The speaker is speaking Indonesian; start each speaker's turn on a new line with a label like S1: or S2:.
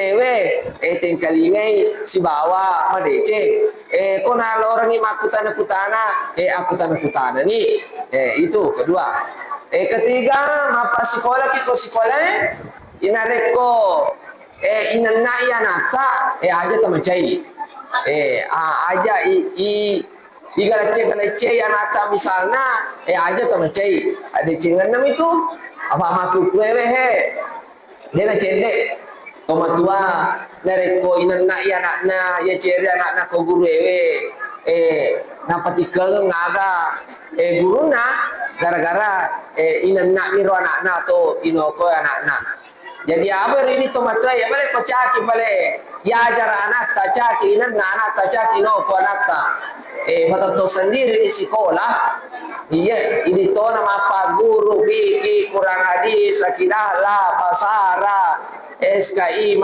S1: tewe tengkaliwe si bawa madece kona orang ini makutana kutana aku tanah kutana nih itu kedua. Ketiga mapa sekolah kiko sekolah inareko inanna yanata aja tamacai aja igalace yanata misalnya aja tamacai ada cengan itu apa makhluk wewe he nena cendek tomatua nareko inanna yanatna ya ceri anakna ko guru wewe napatika ngaga guruna gara-gara inanna miro anakna to inoko anakna. Jadi apa ini tomatua ya balik kocaki balik ya ajar anak tak caki inanna anak tak caki no ko anak tak matato sendiri di sekolah. Iya, ini to nama apa guru, kurang hadis, akidah lah, basara, SKI.